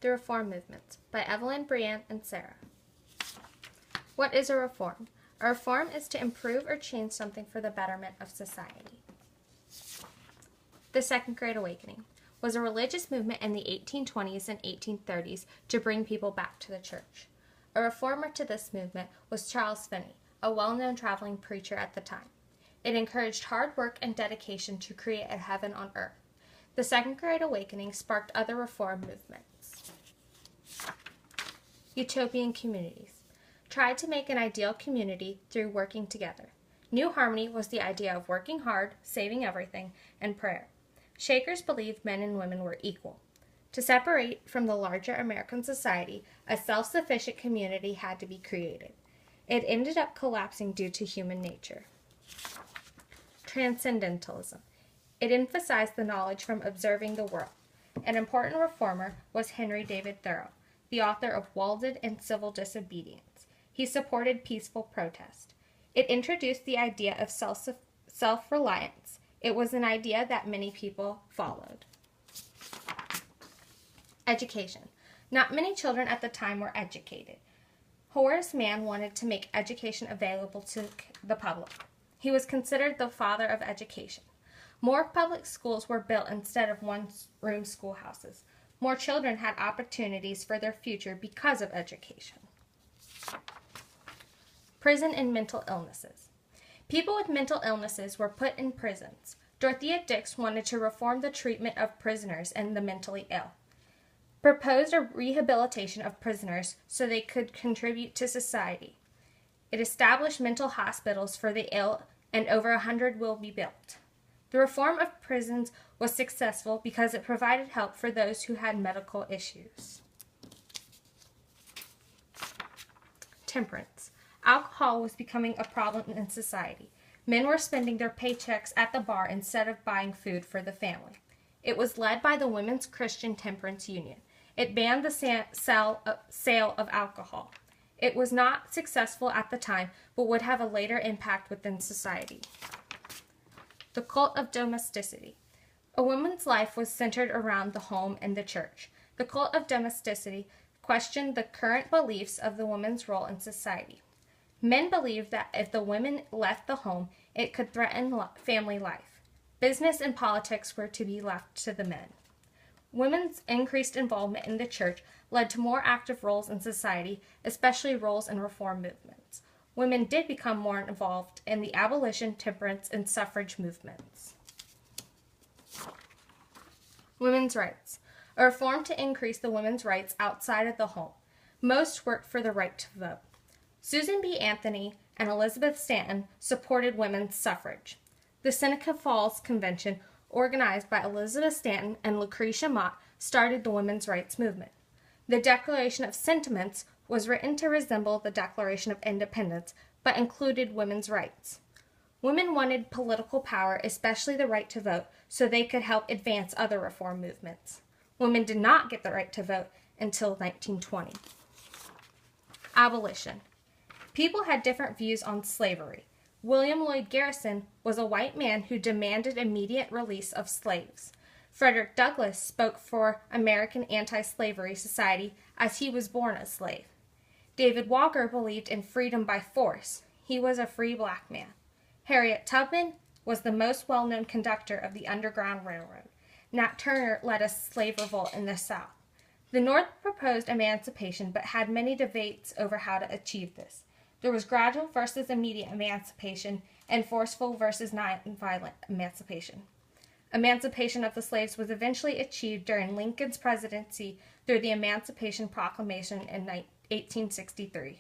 The Reform Movement by Evelyn, Brianne, and Sara. What is a reform? A reform is to improve or change something for the betterment of society. The Second Great Awakening was a religious movement in the 1820s and 1830s to bring people back to the church. A reformer to this movement was Charles Finney, a well-known traveling preacher at the time. It encouraged hard work and dedication to create a heaven on earth. The Second Great Awakening sparked other reform movements. Utopian communities tried to make an ideal community through working together. New Harmony was the idea of working hard, saving everything, and prayer. Shakers believed men and women were equal. To separate from the larger American society, a self-sufficient community had to be created. It ended up collapsing due to human nature. Transcendentalism. It emphasized the knowledge from observing the world. An important reformer was Henry David Thoreau, the author of Walden and Civil Disobedience. He supported peaceful protest. It introduced the idea of self-reliance. It was an idea that many people followed. Education. Not many children at the time were educated. Horace Mann wanted to make education available to the public. He was considered the father of education. More public schools were built instead of one-room schoolhouses. More children had opportunities for their future because of education. Prison and mental illnesses. People with mental illnesses were put in prisons. Dorothea Dix wanted to reform the treatment of prisoners and the mentally ill. Proposed a rehabilitation of prisoners so they could contribute to society. It established mental hospitals for the ill, and over 100 will be built. The reform of prisons was successful because it provided help for those who had medical issues. Temperance. Alcohol was becoming a problem in society. Men were spending their paychecks at the bar instead of buying food for the family. It was led by the Women's Christian Temperance Union. It banned the sale of alcohol. It was not successful at the time, but would have a later impact within society. The cult of domesticity. A woman's life was centered around the home and the church. The cult of domesticity questioned the current beliefs of the woman's role in society. Men believed that if the women left the home, it could threaten family life. Business and politics were to be left to the men. Women's increased involvement in the church led to more active roles in society, especially roles in reform movements. Women did become more involved in the abolition, temperance, and suffrage movements. Women's rights. A reform to increase the women's rights outside of the home. Most worked for the right to vote. Susan B. Anthony and Elizabeth Stanton supported women's suffrage. The Seneca Falls Convention, organized by Elizabeth Stanton and Lucretia Mott, started the women's rights movement. The Declaration of Sentiments was written to resemble the Declaration of Independence, but included women's rights. Women wanted political power, especially the right to vote, so they could help advance other reform movements. Women did not get the right to vote until 1920. Abolition. People had different views on slavery. William Lloyd Garrison was a white man who demanded immediate release of slaves. Frederick Douglass spoke for American Anti-Slavery Society as he was born a slave. David Walker believed in freedom by force. He was a free black man. Harriet Tubman was the most well-known conductor of the Underground Railroad. Nat Turner led a slave revolt in the South. The North proposed emancipation but had many debates over how to achieve this. There was gradual versus immediate emancipation and forceful versus nonviolent emancipation. Emancipation of the slaves was eventually achieved during Lincoln's presidency through the Emancipation Proclamation in 1863.